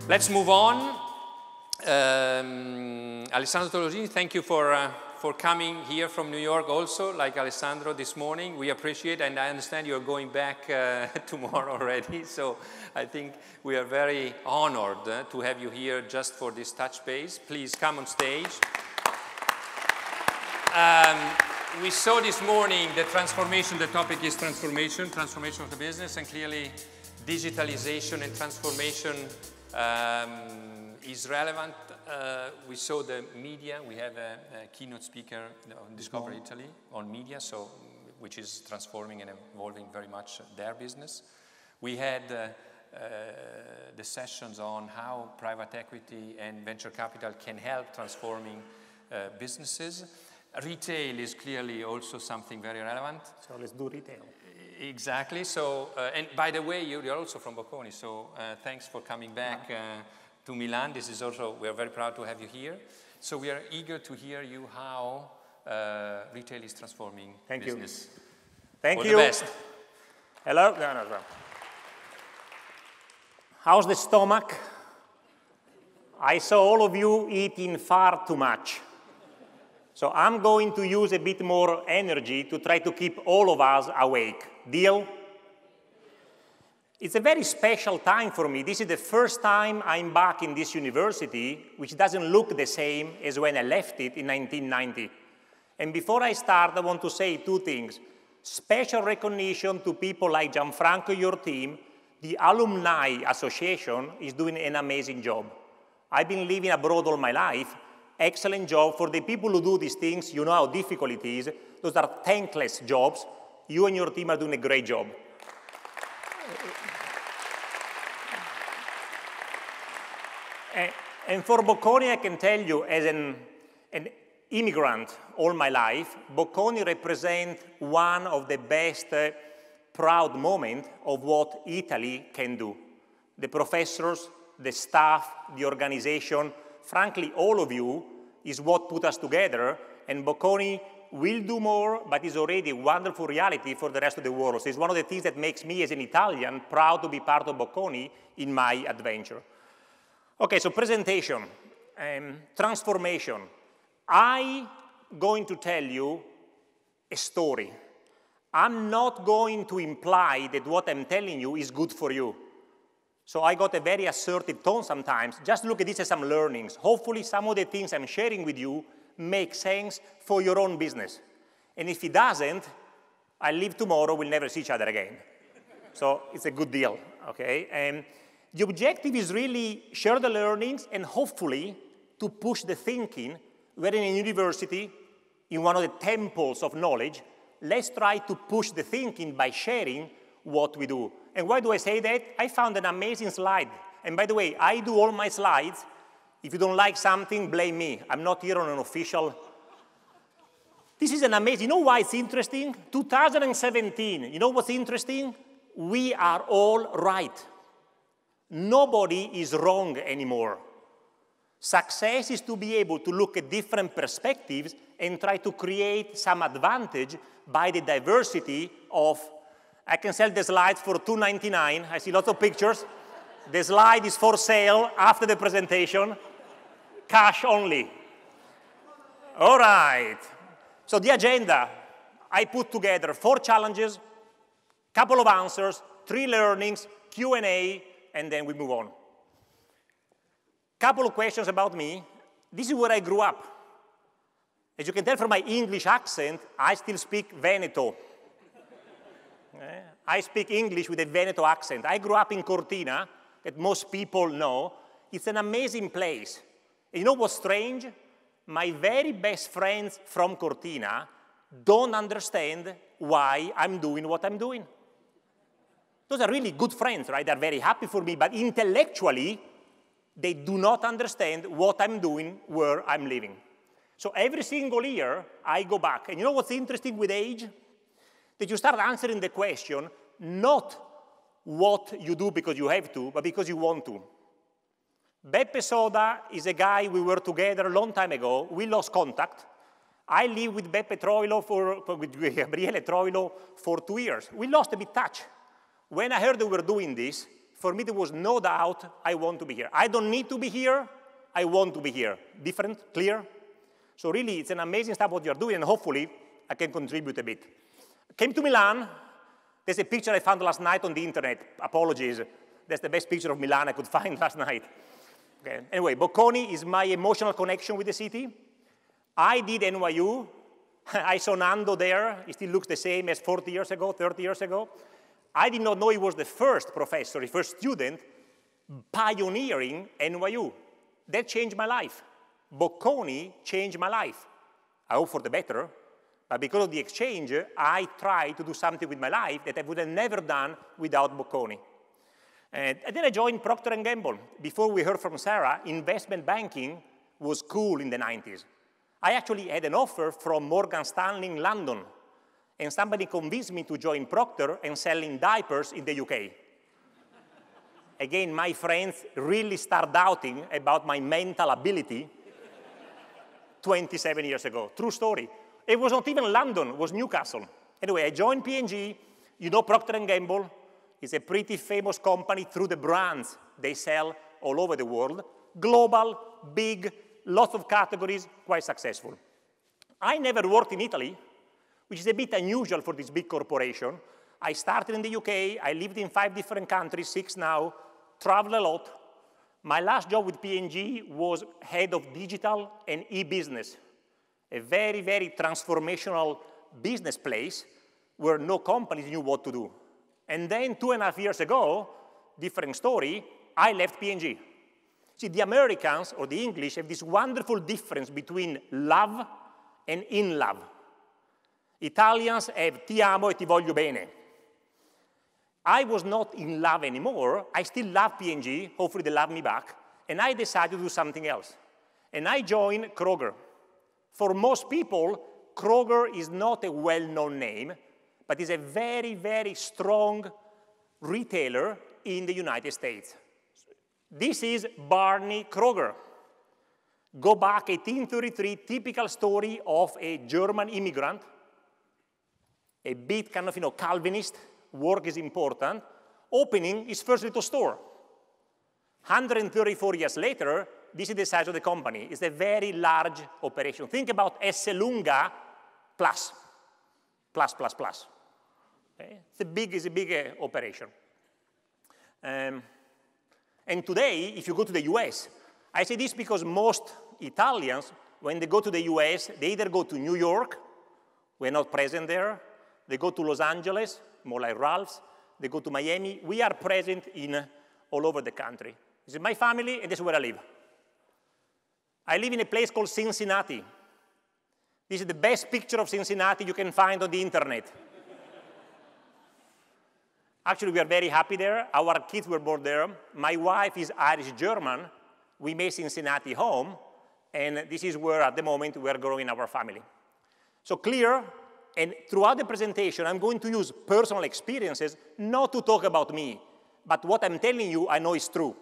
Let's move on. Alessandro Tosolini, thank you for coming here from New York also, like Alessandro this morning. We appreciate, and I understand you're going back tomorrow already, so I think we are very honored to have you here just for this touch base. Please come on stage. We saw this morning the transformation, the topic is transformation of the business, and clearly digitalization and transformation is relevant. We saw the media. We have a keynote speaker on Discover Italy on media, which is transforming and evolving very much their business. We had the sessions on how private equity and venture capital can help transforming businesses. Retail is clearly also something very relevant. So let's do retail. Exactly. So, and by the way, you're also from Bocconi, so thanks for coming back to Milan. This is also, we are very proud to have you here. So we are eager to hear you how retail is transforming business. Thank you. All the best. Hello? No. How's the stomach? I saw all of you eating far too much. So I'm going to use a bit more energy to try to keep all of us awake. Deal? It's a very special time for me. This is the first time I'm back in this university, which doesn't look the same as when I left it in 1990. And before I start, I want to say two things. Special recognition to people like Gianfranco, your team. The Alumni Association is doing an amazing job. I've been living abroad all my life. Excellent job. For the people who do these things, you know how difficult it is. Those are thankless jobs. You and your team are doing a great job. And for Bocconi, I can tell you, as an immigrant all my life, Bocconi represents one of the best proud moments of what Italy can do. The professors, the staff, the organization, frankly, all of you is what put us together, and Bocconi will do more, but is already a wonderful reality for the rest of the world. So it's one of the things that makes me, as an Italian, proud to be part of Bocconi in my adventure. Okay, so presentation, transformation. I'm going to tell you a story. I'm not going to imply that what I'm telling you is good for you. So I got a very assertive tone sometimes. Just look at this as some learnings. Hopefully some of the things I'm sharing with you make sense for your own business. And if it doesn't, I leave tomorrow, we'll never see each other again. So it's a good deal, okay? And the objective is really share the learnings and hopefully to push the thinking. We're in a university, in one of the temples of knowledge. Let's try to push the thinking by sharing what we do. And why do I say that? I found an amazing slide. And by the way, I do all my slides. If you don't like something, blame me. I'm not here on an official. This is an amazing, you know why it's interesting? 2017, you know what's interesting? We are all right. Nobody is wrong anymore. Success is to be able to look at different perspectives and try to create some advantage by the diversity of. I can sell the slides for $2.99. I see lots of pictures. The slide is for sale after the presentation. Cash only. All right. So the agenda, I put together 4 challenges, couple of answers, 3 learnings, Q&A, and then we move on. Couple of questions about me. This is where I grew up. As you can tell from my English accent, I still speak Veneto. I speak English with a Veneto accent. I grew up in Cortina, that most people know. It's an amazing place. And you know what's strange? My very best friends from Cortina don't understand why I'm doing what I'm doing. Those are really good friends, right? They're very happy for me, but intellectually, they do not understand what I'm doing, where I'm living. So every single year, I go back. And you know what's interesting with age? That you start answering the question, not what you do because you have to, but because you want to. Beppe Soda is a guy we were together a long time ago. We lost contact. I lived with Gabriele Troilo for 2 years. We lost a bit touch. When I heard they were doing this, for me there was no doubt I want to be here. I don't need to be here, I want to be here. Different, clear? So really, it's an amazing stuff what you're doing, and hopefully I can contribute a bit. Came to Milan. There's a picture I found last night on the internet. Apologies. That's the best picture of Milan I could find last night. Okay. Anyway, Bocconi is my emotional connection with the city. I did NYU. I saw Nando there. He still looks the same as 40 years ago, 30 years ago. I did not know he was the first professor, the first student pioneering NYU. That changed my life. Bocconi changed my life. I hope for the better. But because of the exchange, I tried to do something with my life that I would have never done without Bocconi. And then I joined Procter & Gamble. Before we heard from Sarah, investment banking was cool in the 90s. I actually had an offer from Morgan Stanley in London, and somebody convinced me to join Procter and selling diapers in the UK. Again, my friends really start doubting about my mental ability 27 years ago. True story. It was not even London, it was Newcastle. Anyway, I joined P&G. You know Procter & Gamble. It's a pretty famous company through the brands they sell all over the world. Global, big, lots of categories, quite successful. I never worked in Italy, which is a bit unusual for this big corporation. I started in the UK. I lived in 5 different countries, 6 now, traveled a lot. My last job with P&G was head of digital and e-business. A very, very transformational business place where no companies knew what to do. And then 2.5 years ago, different story, I left P&G. See, the Americans or the English have this wonderful difference between love and in love. Italians have ti amo e ti voglio bene. I was not in love anymore. I still love P&G. Hopefully they love me back. And I decided to do something else. And I joined Kroger. For most people, Kroger is not a well-known name, but is a very, very strong retailer in the United States. This is Barney Kroger. Go back 1833, typical story of a German immigrant, a bit kind of, Calvinist, work is important, opening his first little store. 134 years later, this is the size of the company. It's a very large operation. Think about Esselunga plus. Okay? It's a big operation. And today, if you go to the US, I say this because most Italians, when they go to the US, they either go to New York, we're not present there, they go to Los Angeles, more like Ralph's, they go to Miami. We are present in all over the country. This is my family, and this is where I live. I live in a place called Cincinnati. This is the best picture of Cincinnati you can find on the internet. Actually, we are very happy there. Our kids were born there. My wife is Irish-German. We made Cincinnati home, and this is where, at the moment, we are growing our family. So clear, and throughout the presentation, I'm going to use personal experiences, not to talk about me, but what I'm telling you, I know is true.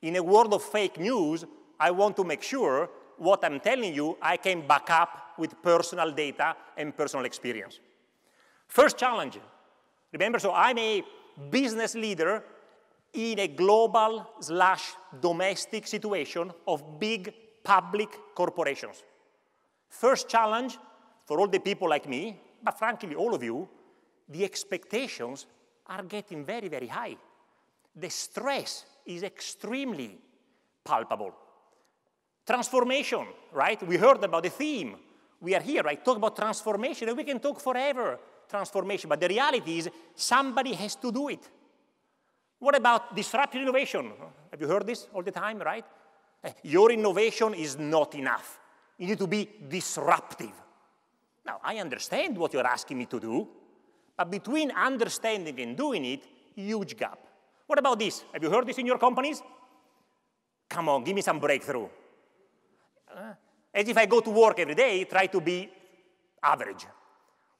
In a world of fake news, I want to make sure what I'm telling you, I can back up with personal data and personal experience. First challenge. Remember, so I'm a business leader in a global/domestic situation of big public corporations. First challenge for all the people like me, but frankly, all of you, the expectations are getting very, very high. The stress is extremely palpable. Transformation, right? We heard about the theme. We are here, right? Talk about transformation, and we can talk forever. Transformation, but the reality is somebody has to do it. What about disruptive innovation? Have you heard this all the time, right? Your innovation is not enough. You need to be disruptive. Now, I understand what you're asking me to do, but between understanding and doing it, huge gap. What about this? Have you heard this in your companies? Come on, give me some breakthrough. As if I go to work every day, try to be average.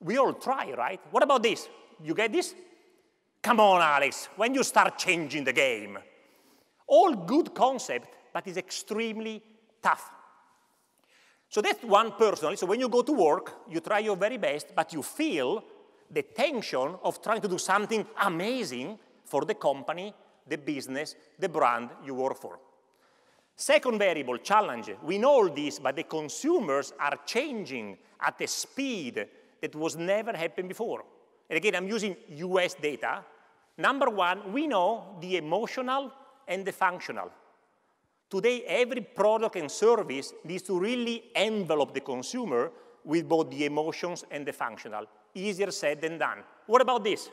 We all try, right? What about this? You get this? Come on, Alex, when you start changing the game. All good concept, but it's extremely tough. So that's one personally. So when you go to work, you try your very best, but you feel the tension of trying to do something amazing for the company, the business, the brand you work for. Second variable, challenge. We know all this, but the consumers are changing at a speed that was never happened before. And again, I'm using US data. Number one, we know the emotional and the functional. Today, every product and service needs to really envelope the consumer with both the emotions and the functional. Easier said than done. What about this?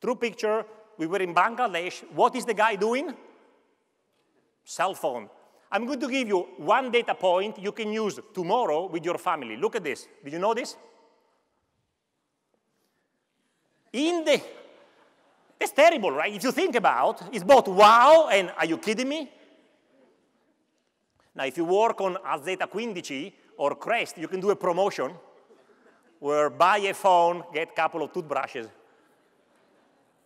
True picture, we were in Bangladesh. What is the guy doing? Cell phone. I'm going to give you one data point you can use tomorrow with your family. Look at this. Did you know this? It's terrible, right? If you think about, it's both wow and are you kidding me? Now, if you work on Azzeta 15 or Crest, you can do a promotion where buy a phone, get a couple of toothbrushes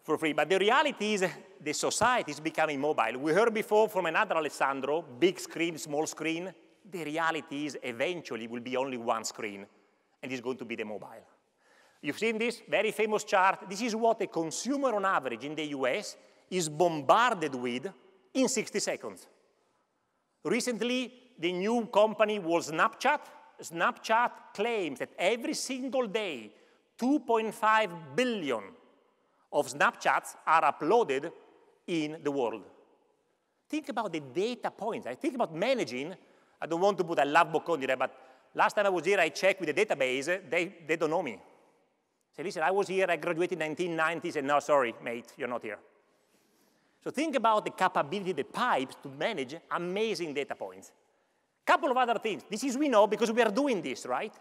for free. But the reality is the society is becoming mobile. We heard before from another Alessandro, big screen, small screen. The reality is eventually will be only one screen, and it's going to be the mobile. You've seen this very famous chart. This is what a consumer on average in the US is bombarded with in 60 seconds. Recently, the new company was Snapchat. Snapchat claims that every single day, 2.5 billion of Snapchats are uploaded in the world. Think about the data points. I think about managing. I don't want to put, I love Bocconi there, but last time I was here, I checked with the database. They don't know me. Say, listen, I was here, I graduated in 1990s, and no, sorry, mate, you're not here. So think about the capability, the pipes to manage amazing data points. Couple of other things. This is we know because we are doing this, right?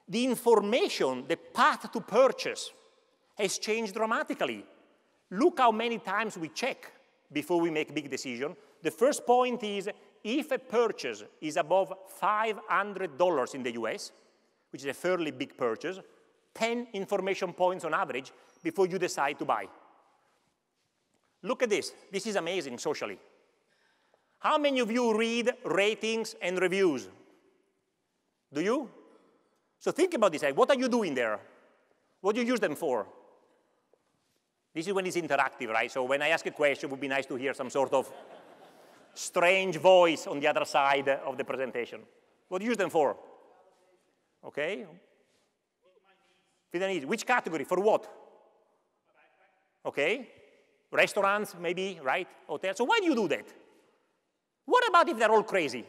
The information, the path to purchase has changed dramatically. Look how many times we check before we make big decision. The first point is if a purchase is above $500 in the US, which is a fairly big purchase, 10 information points on average before you decide to buy. Look at this. This is amazing socially. How many of you read ratings and reviews? Do you? So think about this. What are you doing there? What do you use them for? This is when it's interactive, right? So when I ask a question, it would be nice to hear some sort of strange voice on the other side of the presentation. What do you use them for? Okay. Which category? For what? Okay. Restaurants, maybe, right? Hotels. So why do you do that? What about if they're all crazy?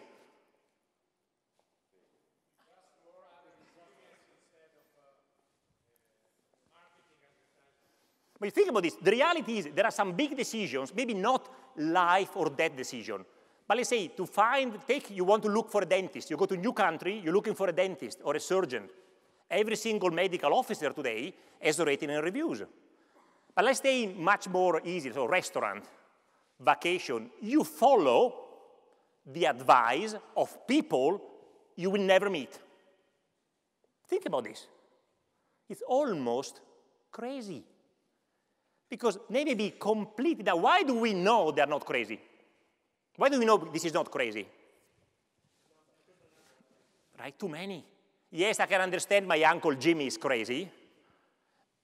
But you think about this. The reality is there are some big decisions, maybe not life or death decision. But let's say you want to look for a dentist. You go to a new country, you're looking for a dentist or a surgeon. Every single medical officer today has rating and reviews. But let's stay much more easy, so restaurant, vacation. You follow the advice of people you will never meet. Think about this. It's almost crazy. Because they may be completely, now why do we know they're not crazy? Why do we know this is not crazy? Right, too many. Yes, I can understand my Uncle Jimmy is crazy,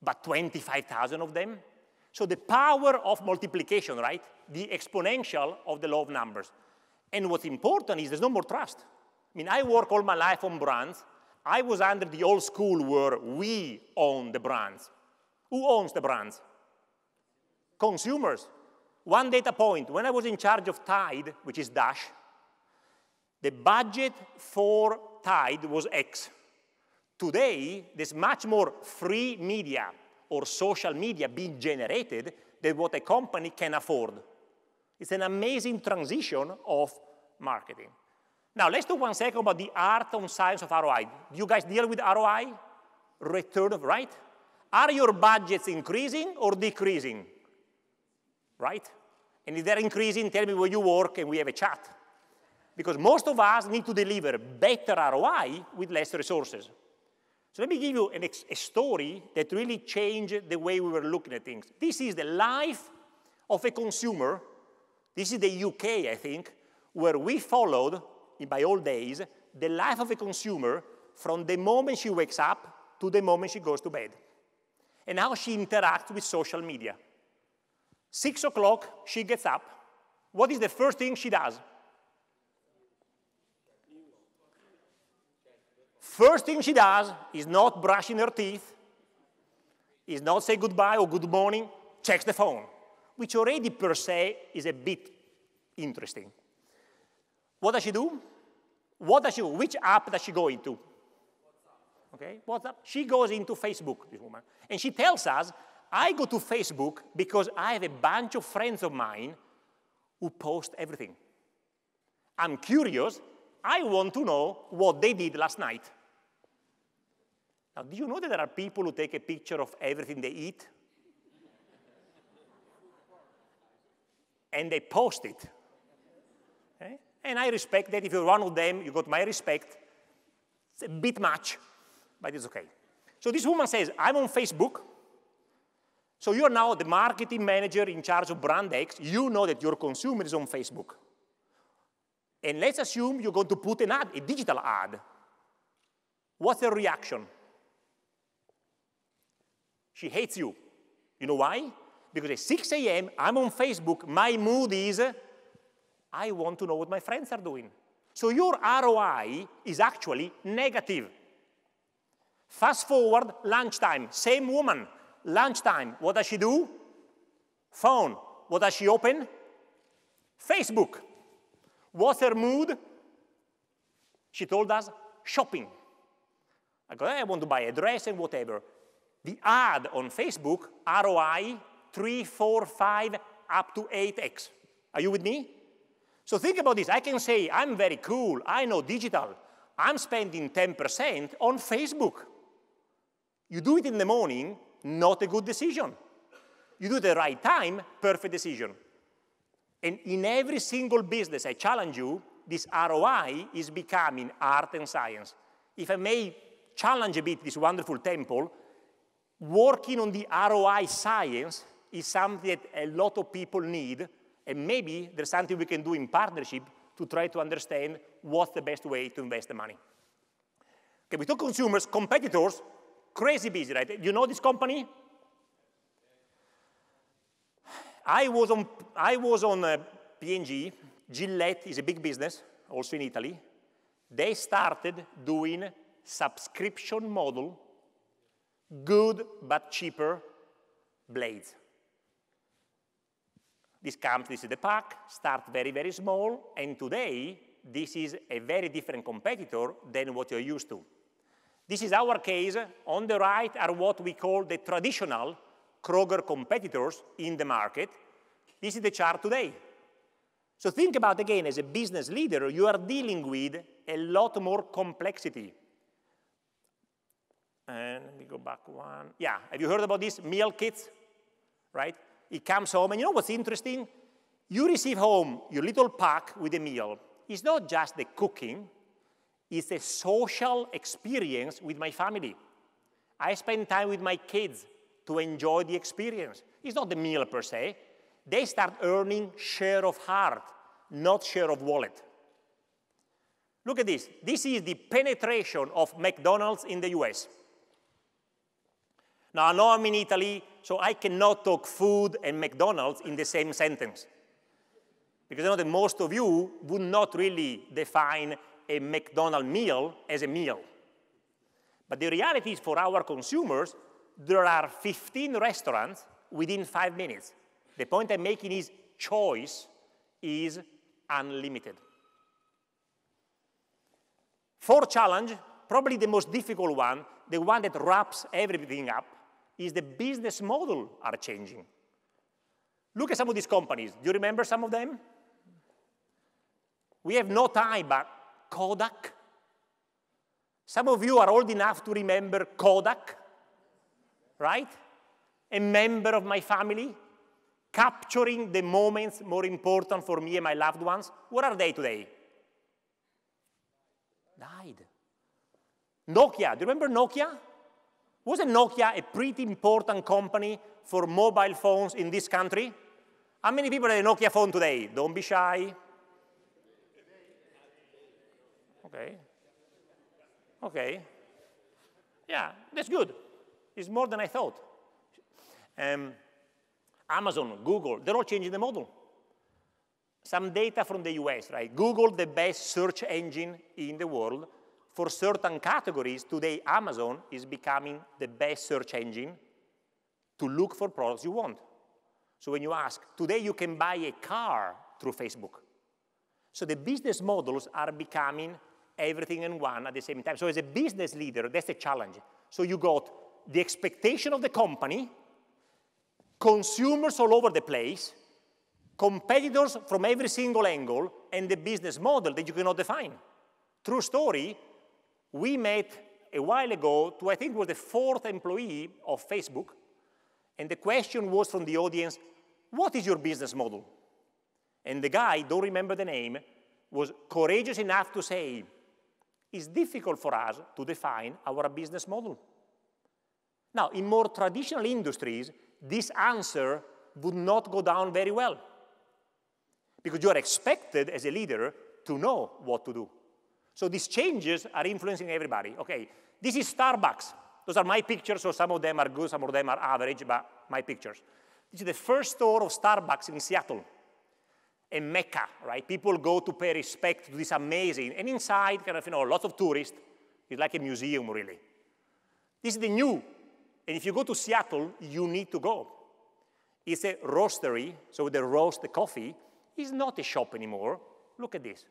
but 25,000 of them? So the power of multiplication, right? The exponential of the law of numbers. And what's important is there's no more trust. I mean, I work all my life on brands. I was under the old school where we own the brands. Who owns the brands? Consumers. One data point. When I was in charge of Tide, which is Dash, the budget for Tide was X. Today, there's much more free media or social media being generated than what a company can afford. It's an amazing transition of marketing. Now, let's talk 1 second about the art and science of ROI. Do you guys deal with ROI? Return of, right? Are your budgets increasing or decreasing? Right? And if they're increasing, tell me where you work and we have a chat. Because most of us need to deliver better ROI with less resources. So let me give you a story that really changed the way we were looking at things. This is the life of a consumer. This is the UK, I think, where we followed, by all days, the life of a consumer from the moment she wakes up to the moment she goes to bed, and how she interacts with social media. 6 o'clock, she gets up. What is the first thing she does? First thing she does is not brushing her teeth, is not say goodbye or good morning, checks the phone, which already per se is a bit interesting. What does she do? What does she do? Which app does she go into? Okay, WhatsApp. She goes into Facebook, this woman, and she tells us, I go to Facebook because I have a bunch of friends of mine who post everything. I'm curious. I want to know what they did last night. Now, do you know that there are people who take a picture of everything they eat? And they post it. Okay? And I respect that. If you're one of them, you got my respect. It's a bit much, but it's okay. So this woman says, I'm on Facebook. So you're now the marketing manager in charge of brand X. You know that your consumer is on Facebook. And let's assume you're going to put an ad, a digital ad. What's her reaction? She hates you. You know why? Because at 6 a.m., I'm on Facebook. My mood is, I want to know what my friends are doing. So your ROI is actually negative. Fast forward, lunchtime, same woman. Lunchtime, what does she do? Phone. What does she open? Facebook. What's her mood? She told us, shopping. I go, I want to buy a dress and whatever. The ad on Facebook, ROI, 3, 4, 5, up to 8x. Are you with me? So think about this. I can say, I'm very cool. I know digital. I'm spending 10% on Facebook. You do it in the morning, not a good decision. You do it at the right time, perfect decision. And in every single business, I challenge you, this ROI is becoming art and science. If I may challenge a bit this wonderful temple, working on the ROI science is something that a lot of people need, and maybe there's something we can do in partnership to try to understand what's the best way to invest the money. Okay, we talk consumers, competitors, crazy busy, right? You know this company? I was on P&G. Gillette is a big business, also in Italy. They started doing subscription model, good but cheaper blades. This is the pack, start very, very small, and today, this is a very different competitor than what you're used to. This is our case. On the right are what we call the traditional Kroger competitors in the market. This is the chart today. So think about, again, as a business leader, you are dealing with a lot more complexity. And let me go back one. Yeah, have you heard about these meal kits? Right? It comes home, and you know what's interesting? You receive home your little pack with a meal. It's not just the cooking. It's a social experience with my family. I spend time with my kids to enjoy the experience. It's not the meal per se. They start earning share of heart, not share of wallet. Look at this. This is the penetration of McDonald's in the US. Now, I know I'm in Italy, so I cannot talk food and McDonald's in the same sentence. Because I know that most of you would not really define a McDonald's meal as a meal. But the reality is, for our consumers, there are 15 restaurants within 5 minutes. The point I'm making is choice is unlimited. Fourth challenge, probably the most difficult one, the one that wraps everything up, is the business model are changing. Look at some of these companies. Do you remember some of them? We have no time, but Kodak. Some of you are old enough to remember Kodak, right? A member of my family, capturing the moments more important for me and my loved ones. Where are they today? Died. Nokia, do you remember Nokia? Wasn't Nokia a pretty important company for mobile phones in this country? How many people have a Nokia phone today? Don't be shy. Okay. Okay. Yeah, that's good. It's more than I thought. Amazon, Google, they're all changing the model. Some data from the US, right? Google, the best search engine in the world. For certain categories, today Amazon is becoming the best search engine to look for products you want. So when you ask, today you can buy a car through Facebook. So the business models are becoming everything in one at the same time. So as a business leader, that's a challenge. So you got the expectation of the company, consumers all over the place, competitors from every single angle, and the business model that you cannot define. True story, we met a while ago to, I think, was the 4th employee of Facebook, and the question was from the audience, what is your business model? And the guy, don't remember the name, was courageous enough to say, it's difficult for us to define our business model. Now, in more traditional industries, this answer would not go down very well, because you are expected as a leader to know what to do. So these changes are influencing everybody. Okay, this is Starbucks. Those are my pictures, so some of them are good, some of them are average, but my pictures. This is the first store of Starbucks in Seattle, a mecca, right? People go to pay respect to this amazing, and inside, kind of, lots of tourists. It's like a museum, really. This is the new, and if you go to Seattle, you need to go. It's a roastery, so they roast the coffee. It's not a shop anymore. Look at this.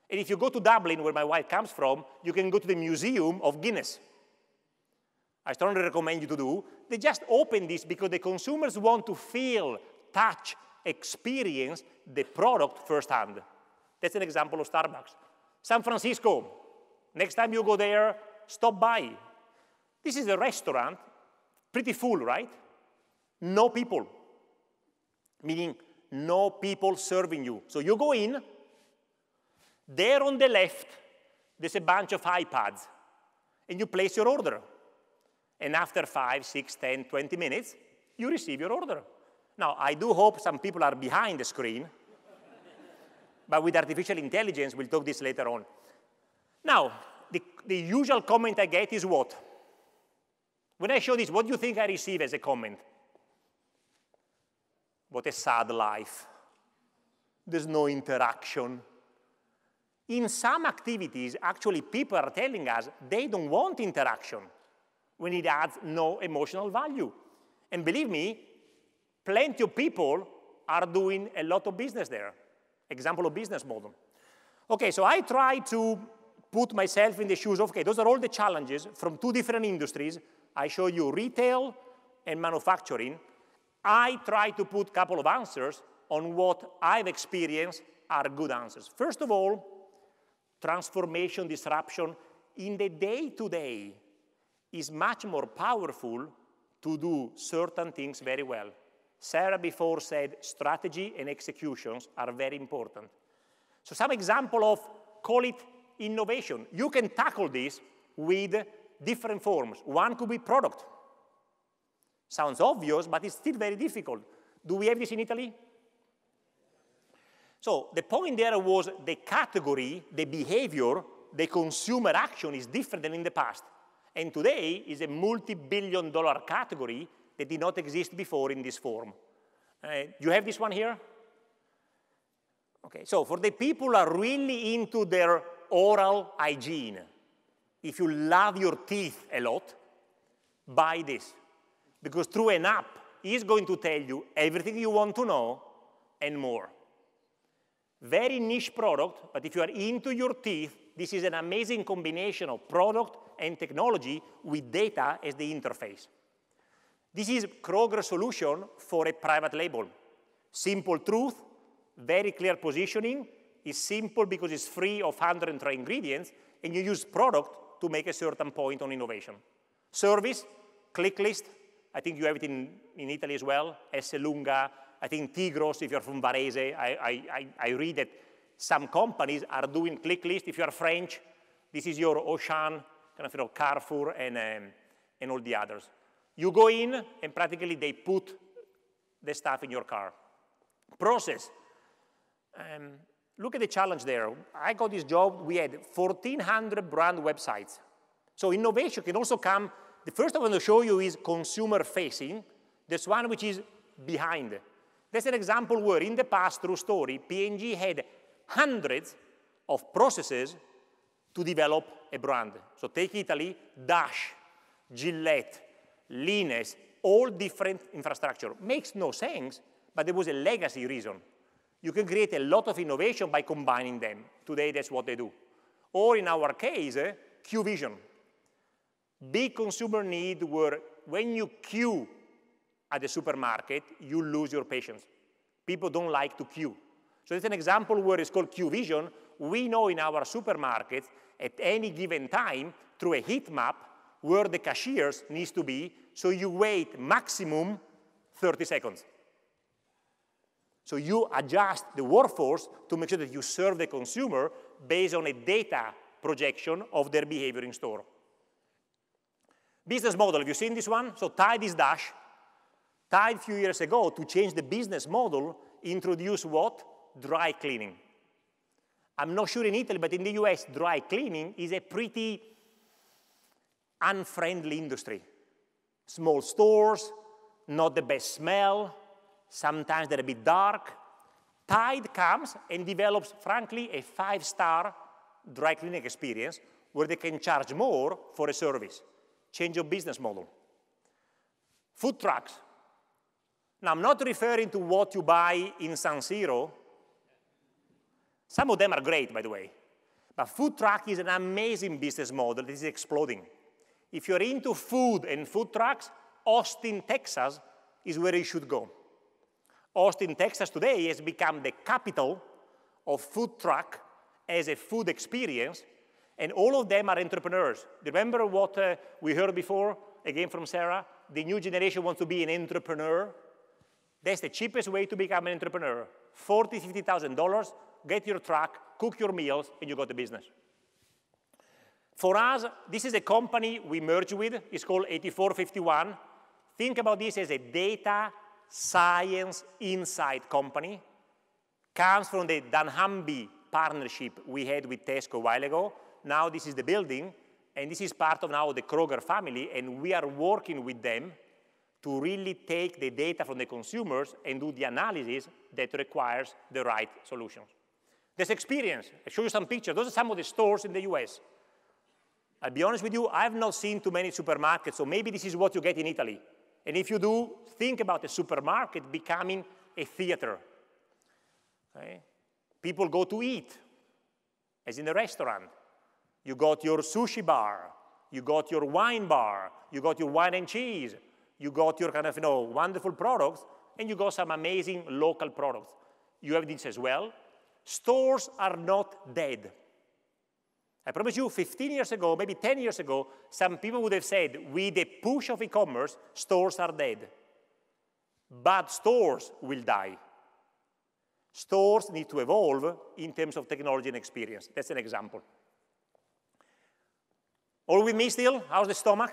And if you go to Dublin, where my wife comes from, you can go to the Museum of Guinness. I strongly recommend you to do. They just opened this because the consumers want to feel, touch, experience the product firsthand. That's an example of Starbucks. San Francisco, next time you go there, stop by. This is a restaurant, pretty full, right? No people, meaning no people serving you. So you go in, there on the left, there's a bunch of iPads, and you place your order. And after 5, 6, 10, 20 minutes, you receive your order. Now, I do hope some people are behind the screen, but with artificial intelligence, we'll talk this later on. Now, the usual comment I get is what? When I show this, what do you think I receive as a comment? What a sad life. There's no interaction. In some activities, actually, people are telling us they don't want interaction when it adds no emotional value. And believe me, plenty of people are doing a lot of business there. Example of business model. Okay, so I try to put myself in the shoes of, okay, those are all the challenges from 2 different industries. I show you retail and manufacturing. I try to put a couple of answers on what I've experienced are good answers. First of all, transformation, disruption in the day-to-day is much more powerful to do certain things very well. Sarah before said strategy and executions are very important. So some example of, call it innovation. You can tackle this with different forms. One could be product. Sounds obvious, but it's still very difficult. Do we have this in Italy? So the point there was the category, the behavior, the consumer action is different than in the past. And today is a multi-billion-dollar category that did not exist before in this form. You have this one here? Okay, so for the people who are really into their oral hygiene, if you love your teeth a lot, buy this. Because through an app, it's going to tell you everything you want to know and more. Very niche product, but if you are into your teeth, this is an amazing combination of product and technology with data as the interface. This is Kroger solution for a private label. Simple truth, very clear positioning. It's simple because it's free of 103 ingredients, and you use product to make a certain point on innovation. Service, click list. I think you have it in Italy as well. Esselunga, I think Tigros, if you're from Varese. I read that some companies are doing click list. If you are French, this is your Auchan, kind of, Carrefour, and all the others. You go in, and practically they put the stuff in your car. Process. Look at the challenge there. I got this job. We had 1,400 brand websites. So innovation can also come. The first I want to show you is consumer-facing. This one which is behind. That's an example where in the past, true story, P&G had hundreds of processes to develop a brand. So take Italy, Dash, Gillette, Guinness, all different infrastructure. Makes no sense, but there was a legacy reason. You can create a lot of innovation by combining them. Today, that's what they do. Or in our case, queue vision. Big consumer need where when you queue at the supermarket, you lose your patience. People don't like to queue. So it's an example where it's called queue vision. We know in our supermarkets at any given time through a heat map where the cashiers needs to be, so you wait maximum 30 seconds. So you adjust the workforce to make sure that you serve the consumer based on a data projection of their behavior in store. Business model, have you seen this one? So Tide is Dash. Tide a few years ago, to change the business model, introduced what? Dry cleaning. I'm not sure in Italy, but in the US, dry cleaning is a pretty unfriendly industry. Small stores, not the best smell, sometimes they're a bit dark. Tide comes and develops, frankly, a 5-star dry cleaning experience where they can charge more for a service. Change your business model. Food trucks. Now, I'm not referring to what you buy in San Siro. Some of them are great, by the way. But food truck is an amazing business model that is exploding. If you're into food and food trucks, Austin, Texas is where you should go. Austin, Texas today has become the capital of food truck as a food experience, and all of them are entrepreneurs. Remember what we heard before, again from Sarah? The new generation wants to be an entrepreneur. That's the cheapest way to become an entrepreneur. $40,000, $50,000, get your truck, cook your meals, and you got the business. For us, this is a company we merged with. It's called 8451. Think about this as a data science insight company. Comes from the dunnhumby partnership we had with Tesco a while ago. Now this is the building, and this is part of now the Kroger family, and we are working with them to really take the data from the consumers and do the analysis that requires the right solutions. This experience, I'll show you some pictures. Those are some of the stores in the US. I'll be honest with you, I've not seen too many supermarkets, so maybe this is what you get in Italy. And if you do, think about a supermarket becoming a theater. Okay? People go to eat, as in a restaurant. You got your sushi bar, you got your wine bar, you got your wine and cheese, you got your kind of wonderful products, and you got some amazing local products. You have this as well. Stores are not dead. I promise you, 15 years ago, maybe 10 years ago, some people would have said, with the push of e-commerce, stores are dead. But stores will die. Stores need to evolve in terms of technology and experience. That's an example. All with me still? How's the stomach?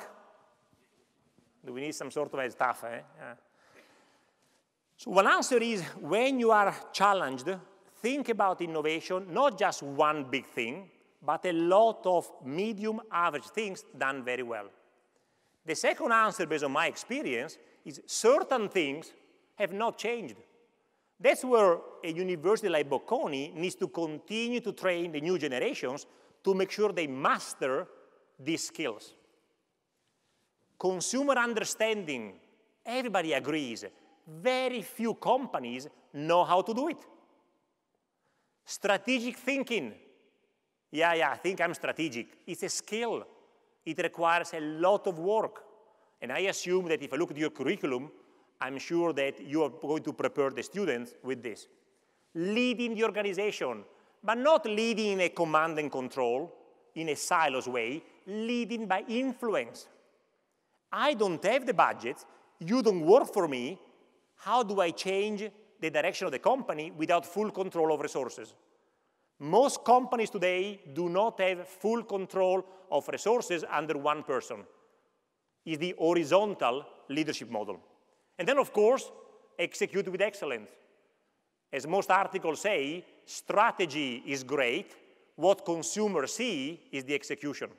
Do we need some sort of stuff, eh? Yeah. So one answer is, when you are challenged, think about innovation, not just one big thing, but a lot of medium average things done very well. The second answer, based on my experience, is certain things have not changed. That's where a university like Bocconi needs to continue to train the new generations to make sure they master these skills. Consumer understanding, everybody agrees. Very few companies know how to do it. Strategic thinking. Yeah, I think I'm strategic. It's a skill. It requires a lot of work. And I assume that if I look at your curriculum, I'm sure that you are going to prepare the students with this. Leading the organization, but not leading in a command and control, in a silos way, leading by influence. I don't have the budget, you don't work for me, how do I change the direction of the company without full control of resources? Most companies today do not have full control of resources under one person. It's the horizontal leadership model. And then, of course, execute with excellence. As most articles say, strategy is great. What consumers see is the execution.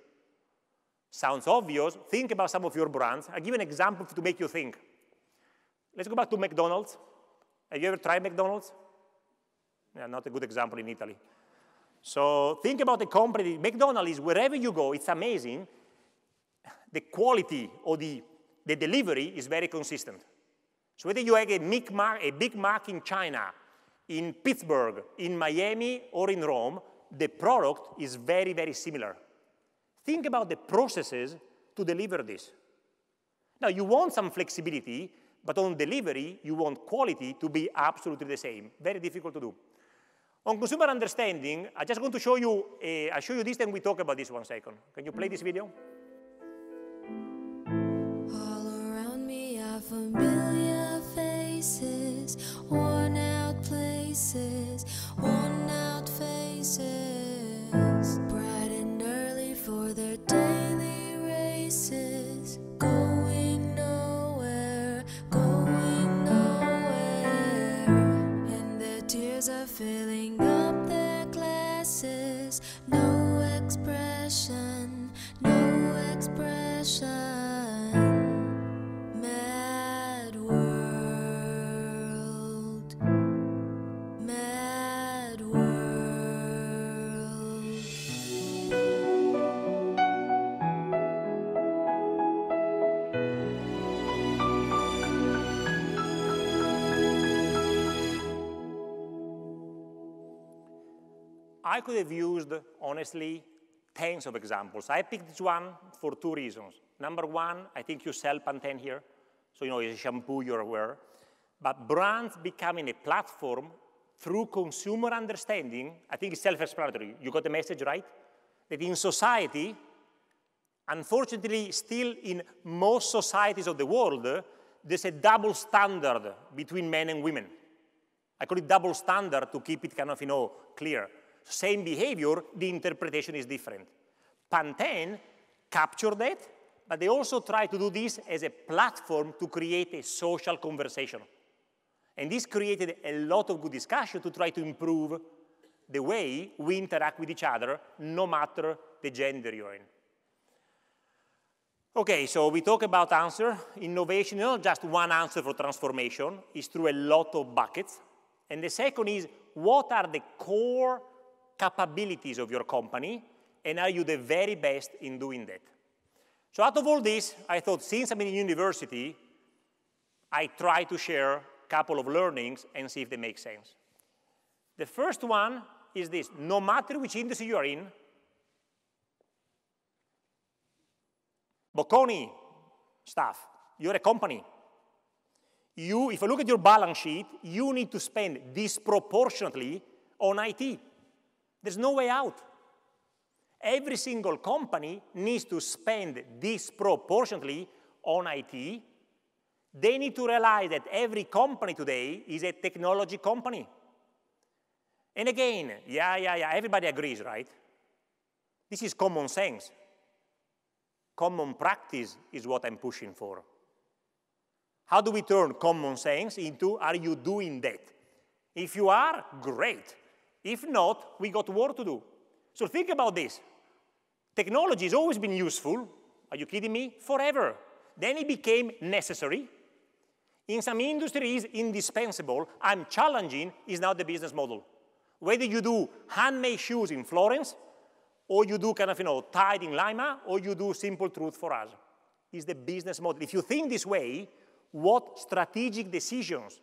Sounds obvious. Think about some of your brands. I'll give an example to make you think. Let's go back to McDonald's. Have you ever tried McDonald's? Yeah, not a good example in Italy. So think about the company. McDonald's is wherever you go, it's amazing. The quality or the delivery is very consistent. So whether you have a Big Mac in China, in Pittsburgh, in Miami, or in Rome, the product is very, very similar. Think about the processes to deliver this. Now, you want some flexibility, but on delivery, you want quality to be absolutely the same. Very difficult to do. On consumer understanding, I'm just going to show you, I'll show you this, and we talk about this 1 second. Can you play this video? All around me are familiar faces, worn out places, worn out faces, bright and early for their daily races, going nowhere, and their tears are filling up their glasses, no expression, no expression. Mad world, mad world. I could have used, honestly, tens of examples. I picked this one for 2 reasons. Number one, I think you sell Pantene here, so you know it's a shampoo you're aware. But brands becoming a platform through consumer understanding, I think it's self-explanatory. You got the message, right? That in society, unfortunately, still in most societies of the world, there's a double standard between men and women. I call it double standard to keep it kind of, clear. Same behavior, the interpretation is different. Pantene captured that, but they also try to do this as a platform to create a social conversation. And this created a lot of good discussion to try to improve the way we interact with each other, no matter the gender you're in. Okay, so we talk about answer. Innovation is not just one answer for transformation. It's through a lot of buckets. And the second is, what are the core capabilities of your company, and are you the very best in doing that? So out of all this, I thought, since I'm in university, I try to share a couple of learnings and see if they make sense. The first one is this: no matter which industry you are in, Bocconi staff, you're a company. If you look at your balance sheet, you need to spend disproportionately on IT. There's no way out. Every single company needs to spend disproportionately on IT. They need to realize that every company today is a technology company. And again, everybody agrees, right? This is common sense. Common practice is what I'm pushing for. How do we turn common sense into, are you doing that? If you are, great. If not, we got work to do. So think about this. Technology has always been useful. Are you kidding me? Forever. Then it became necessary. In some industries, indispensable. I'm challenging is now the business model. Whether you do handmade shoes in Florence, or you do kind of, Tide in Lima, or you do Simple Truth for us, is the business model. If you think this way, what strategic decisions,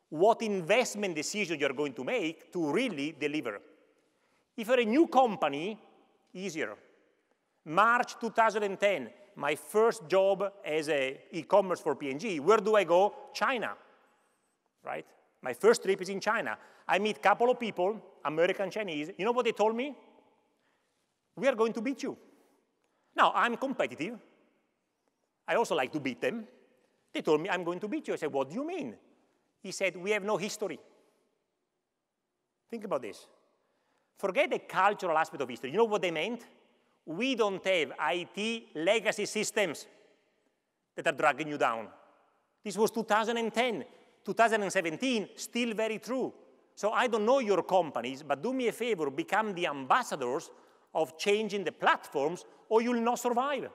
what investment decisions you're going to make to really deliver. If you're a new company, easier. March 2010, my first job as an e-commerce for P&G. Where do I go? China, right? My first trip is in China. I meet a couple of people, American, Chinese. You know what they told me? We are going to beat you. Now, I'm competitive. I also like to beat them. They told me, I'm going to beat you. I said, what do you mean? He said, we have no history. Think about this. Forget the cultural aspect of history. You know what they meant? We don't have IT legacy systems that are dragging you down. This was 2010. 2017, still very true. So I don't know your companies, but do me a favor, become the ambassadors of changing the platforms, or you'll not survive.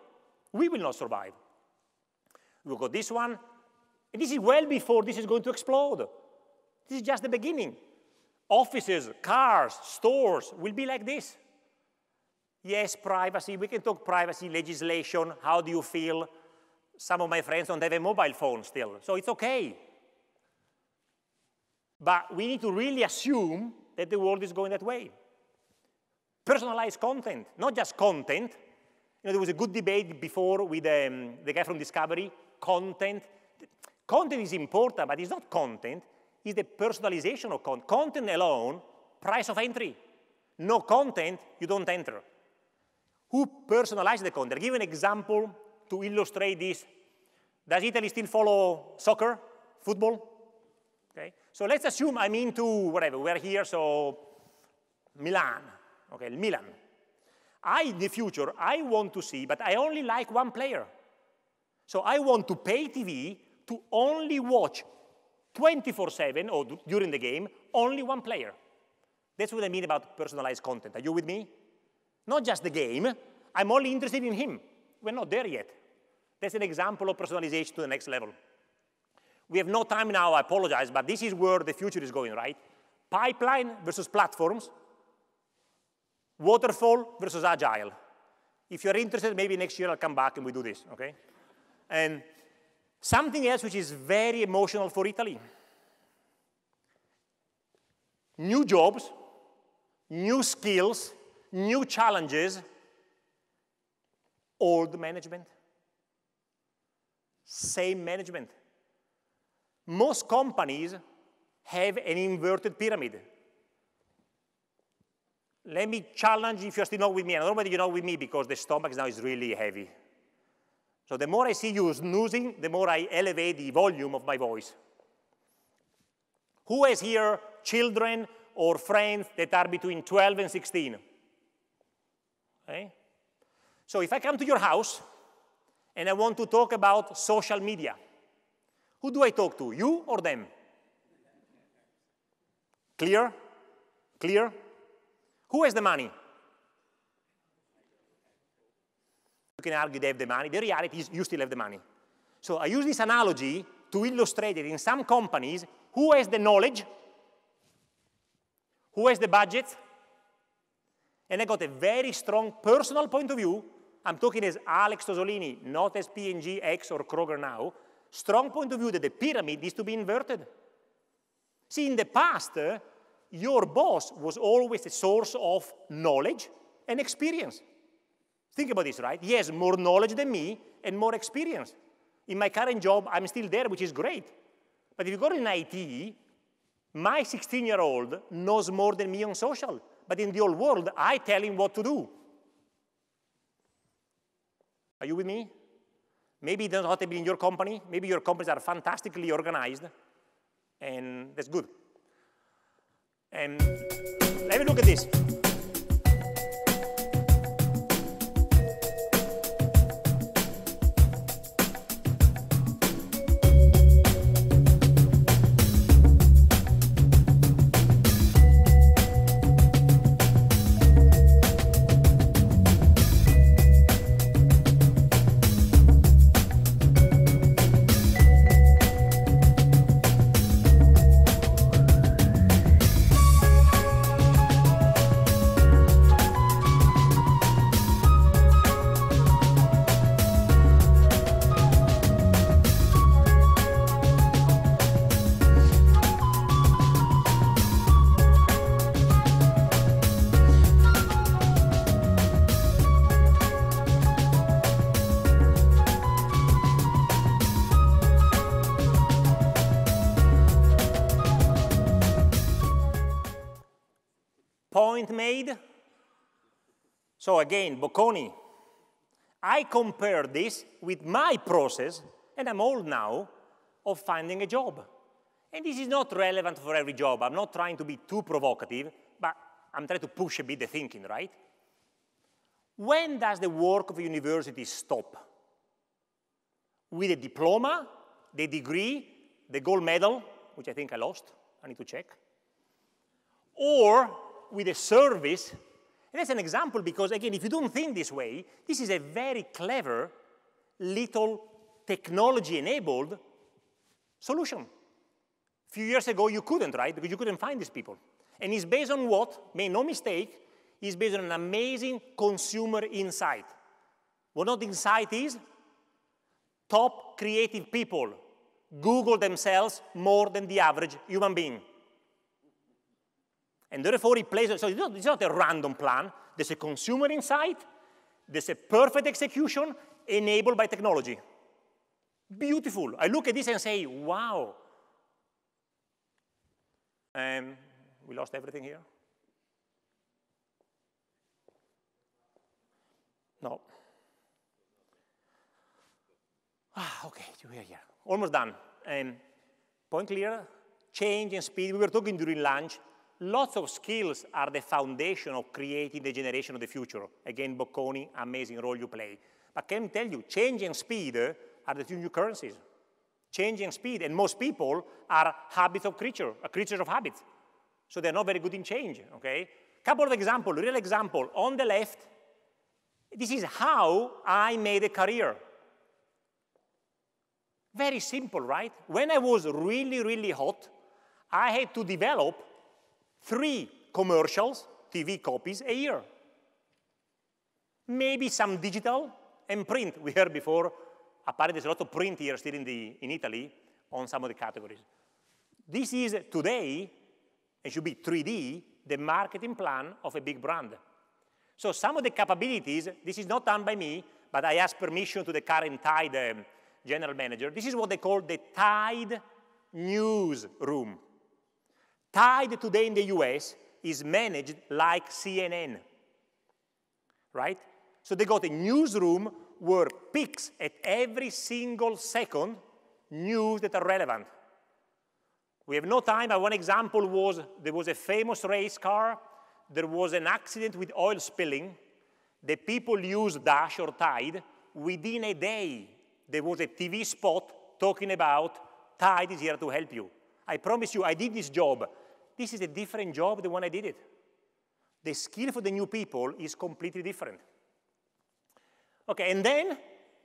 We will not survive. We've got this one. And this is well before this is going to explode. This is just the beginning. Offices, cars, stores will be like this. Yes, privacy. We can talk privacy, legislation. How do you feel? Some of my friends don't have a mobile phone still, so it's okay. But we need to really assume that the world is going that way. Personalized content, not just content. You know, there was a good debate before with the guy from Discovery. Content. Content is important, but it's not content. It's the personalization of content. Content alone, price of entry. No content, you don't enter. Who personalizes the content? I'll give you an example to illustrate this. Does Italy still follow soccer, football? Okay. So let's assume I'm into whatever. We're here, so Milan. Okay, Milan. In the future, I want to see, but I only like one player. So I want to pay TV to only watch 24/7, or during the game, only one player. That's what I mean about personalized content. Are you with me? Not just the game. I'm only interested in him. We're not there yet. That's an example of personalization to the next level. We have no time now, I apologize, but this is where the future is going, right? Pipeline versus platforms. Waterfall versus agile. If you're interested, maybe next year I'll come back and we do this, okay? And something else which is very emotional for Italy. New jobs, new skills, new challenges, old management. Same management. Most companies have an inverted pyramid. Let me challenge if you're still not with me. And normally you're not with me because the stomach now is really heavy. So the more I see you snoozing, the more I elevate the volume of my voice. Who has here children or friends that are between 12 and 16? Okay? So if I come to your house and I want to talk about social media, who do I talk to, you or them? Clear? Clear? Who has the money? You can argue they have the money. The reality is you still have the money. So I use this analogy to illustrate that in some companies, who has the knowledge? Who has the budget? And I got a very strong personal point of view. I'm talking as Alex Tosolini, not as P&G, X, or Kroger now. Strong point of view that the pyramid needs to be inverted. See, in the past, your boss was always a source of knowledge and experience. Think about this, right? He has more knowledge than me and more experience. In my current job, I'm still there, which is great. But if you go in IT, my 16-year-old knows more than me on social. But in the old world, I tell him what to do. Are you with me? Maybe it does not happen in your company. Maybe your companies are fantastically organized, and that's good. And let me look at this. Point made. So again, Bocconi, I compare this with my process, and I'm old now, of finding a job. And this is not relevant for every job. I'm not trying to be too provocative, but I'm trying to push a bit the thinking, right? When does the work of a university stop? With a diploma, the degree, the gold medal, which I think I lost, I need to check, or with a service. And that's an example because, again, if you don't think this way, this is a very clever little technology-enabled solution. A few years ago, you couldn't, right? Because you couldn't find these people. And it's based on what? Make no mistake, it's based on an amazing consumer insight. What that insight is? Top creative people Google themselves more than the average human being. And therefore, it plays, so it's not a random plan. There's a consumer insight, there's a perfect execution enabled by technology. Beautiful. I look at this and say, wow. We lost everything here? No. Okay, we're here. Almost done. Point clear, change and speed. We were talking during lunch. Lots of skills are the foundation of creating the generation of the future. Again, Bocconi, amazing role you play. But I can tell you, change and speed are the two new currencies. Change and speed, and most people are creatures of habits. So they're not very good in change, okay? Couple of examples, real example. On the left, this is how I made a career. Very simple, right? When I was really, really hot, I had to develop 3 commercials, TV copies, a year. Maybe some digital and print. We heard before, apparently there's a lot of print here still in Italy on some of the categories. This is today, it should be 3D, the marketing plan of a big brand. So some of the capabilities, this is not done by me, but I asked permission to the current Tide general manager. This is what they call the Tide newsroom. Tide today in the US is managed like CNN, right? So they got a newsroom where picks at every single second news that are relevant. We have no time, but one example was there was a famous race car, there was an accident with oil spilling, the people used Dash or Tide, within a day there was a TV spot talking about Tide is here to help you. I promise you, I did this job. This is a different job than when I did it. The skill for the new people is completely different. Okay, and then,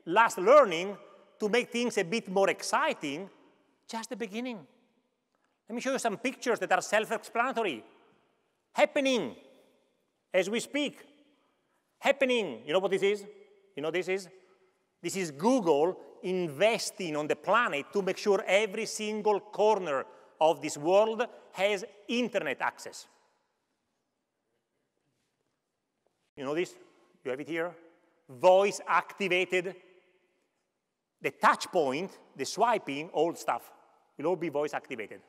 last learning, to make things a bit more exciting, just the beginning. Let me show you some pictures that are self-explanatory. Happening as we speak. Happening, you know what this is? You know what this is? This is Google investing on the planet to make sure every single corner of this world has internet access. You know this? You have it here? Voice activated. The touch point, the swiping, old stuff, will all be voice activated.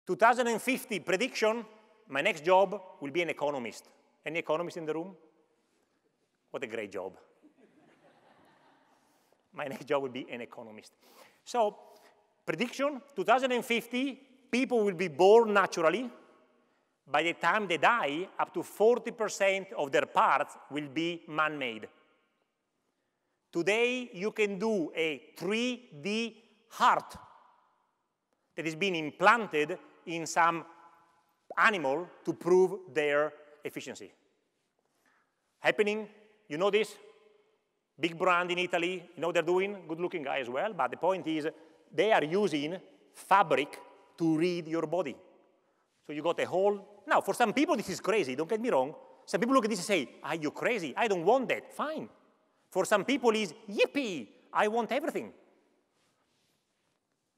In 2050 prediction, my next job will be an economist. Any economists in the room? What a great job. My next job will be an economist. So, prediction, 2050, people will be born naturally. By the time they die, up to 40% of their parts will be man-made. Today, you can do a 3D heart that is being implanted in some animal to prove their efficiency. Happening, you know this? Big brand in Italy, you know what they're doing? Good-looking guy as well, but the point is they are using fabric to read your body. So you got a whole... Now, for some people, this is crazy, don't get me wrong. Some people look at this and say, are you crazy? I don't want that. Fine. For some people, it's, yippee, I want everything.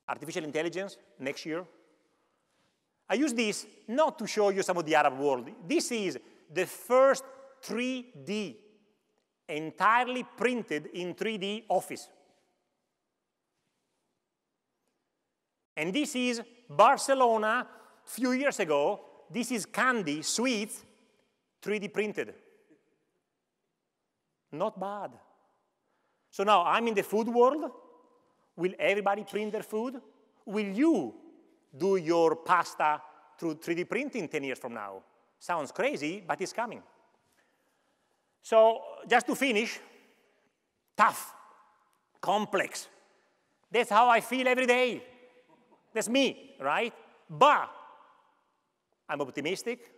Artificial intelligence, next year. I use this not to show you some of the Arab world. This is the first 3D, entirely printed in 3D office. And this is Barcelona, a few years ago. This is candy, sweets, 3D printed. Not bad. So now I'm in the food world. Will everybody print their food? Will you do your pasta through 3D printing 10 years from now? Sounds crazy, but it's coming. So just to finish, tough, complex. That's how I feel every day. That's me, right? But I'm optimistic.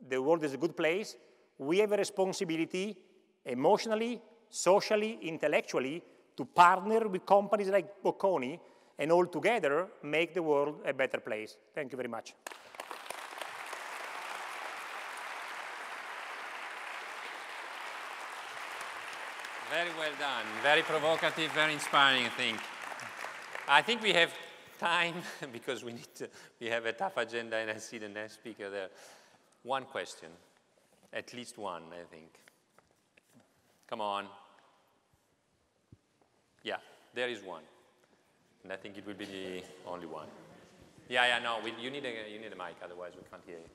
The world is a good place. We have a responsibility emotionally, socially, intellectually, to partner with companies like Bocconi and all together make the world a better place. Thank you very much. Very well done. Very provocative, very inspiring, I think. I think we have time because we have a tough agenda and I see the next speaker there. One question, at least one, I think. Come on. Yeah, there is one. And I think it will be the only one. Yeah, no, you need a mic, otherwise we can't hear you.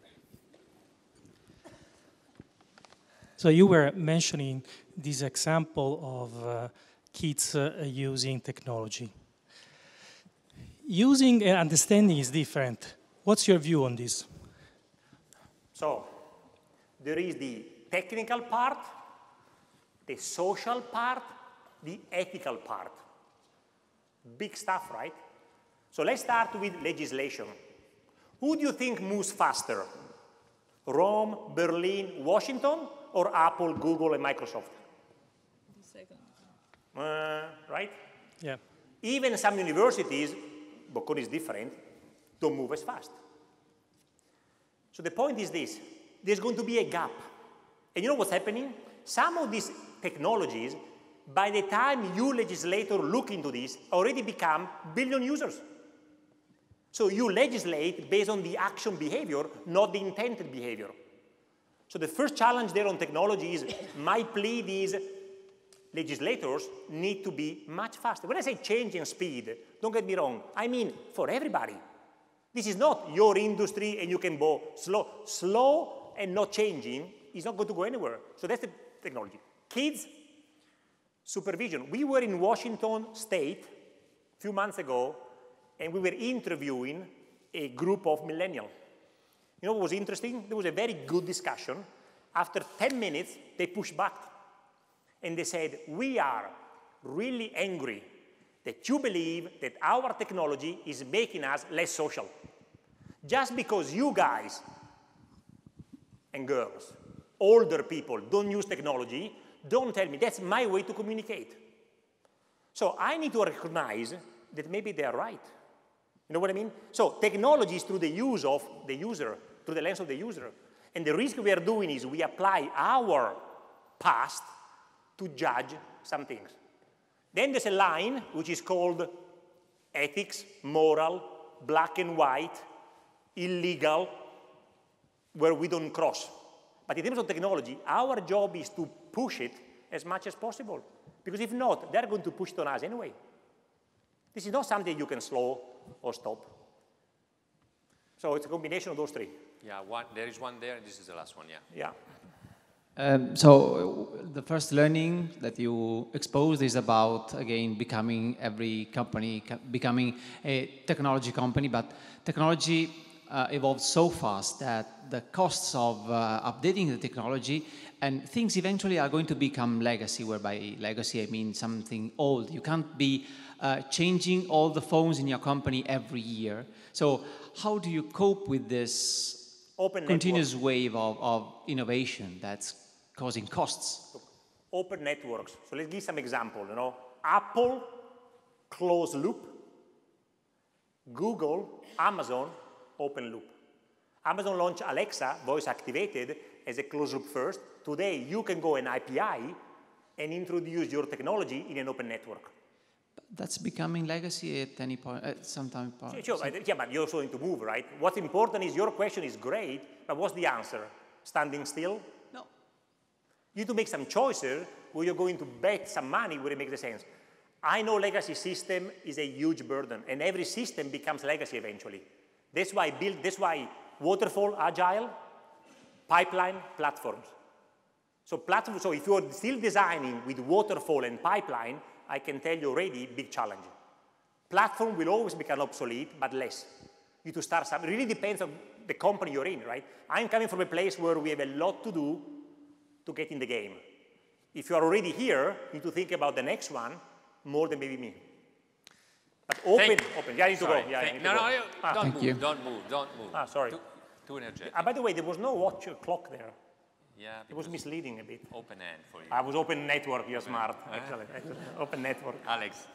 So you were mentioning this example of kids using technology. Using and understanding is different. What's your view on this? So there is the technical part, the social part, the ethical part. Big stuff, right? So let's start with legislation. Who do you think moves faster? Rome, Berlin, Washington, or Apple, Google, and Microsoft? The second. Right? Yeah. Even some universities, Bocconi is different, don't move as fast. So the point is this, there's going to be a gap. And you know what's happening? Some of these technologies, by the time you legislator look into this, already become billion users. So you legislate based on the action behavior, not the intended behavior. So the first challenge there on technology is, my plea is legislators need to be much faster. When I say change in speed, don't get me wrong, I mean for everybody. This is not your industry and you can go slow. Slow and not changing is not going to go anywhere. So that's the technology. Kids, supervision. We were in Washington State a few months ago, and we were interviewing a group of millennials. You know what was interesting? There was a very good discussion. After 10 minutes, they pushed back. And they said, we are really angry that you believe that our technology is making us less social. Just because you guys and girls, older people, don't use technology, don't tell me that's my way to communicate. So I need to recognize that maybe they are right. You know what I mean? So technology is through the use of the user, through the lens of the user. And the risk we are doing is we apply our past to judge some things. Then there's a line which is called ethics, moral, black and white, illegal, where we don't cross. But in terms of technology, our job is to push it as much as possible. Because if not, they're going to push it on us anyway. This is not something you can slow or stop. So it's a combination of those three. Yeah, there is one there, and this is the last one, yeah. Yeah. So the first learning that you exposed is about, again, becoming every company, becoming a technology company, but technology evolves so fast that the costs of updating the technology and things eventually are going to become legacy, whereby legacy I mean something old. You can't be changing all the phones in your company every year. So how do you cope with this open continuous network wave of innovation that's causing costs? Open networks. So let's give some example. You know, Apple, closed loop. Google, Amazon, open loop. Amazon launched Alexa, voice activated, as a closed loop first. Today, you can go an API and introduce your technology in an open network. That's becoming legacy at any point, at some time. Sure, yeah, but you're also going to move, right? What's important is your question is great, but what's the answer? Standing still? No. You need to make some choices where you're going to bet some money where it makes sense. I know legacy system is a huge burden, and every system becomes legacy eventually. That's why waterfall, agile, pipeline, platforms. So if you're still designing with waterfall and pipeline, I can tell you already, big challenge. Platform will always become obsolete, but less. You need to start something. It really depends on the company you're in, right? I'm coming from a place where we have a lot to do to get in the game. If you are already here, you need to think about the next one more than maybe me. But open. Yeah, I need to go. Yeah, don't move. Don't move. Sorry. Too energetic. By the way, there was no watch clock there. Yeah, It was because misleading a bit. open end for you. I was open network, you're smart. Excellent. Open network. Alex,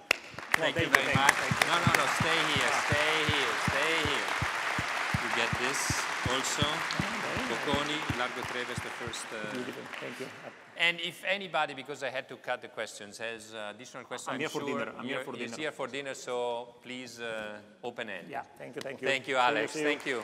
No, thank you thank very you, much. thank you. No, stay here. You get this also. Bocconi, Largo Treve is the first. Beautiful, thank you. And if anybody, because I had to cut the questions, has additional questions, I'm here for dinner. I'm here for he's dinner. here for dinner, so please open end. Yeah, thank you. Thank you, Alex. Thank you.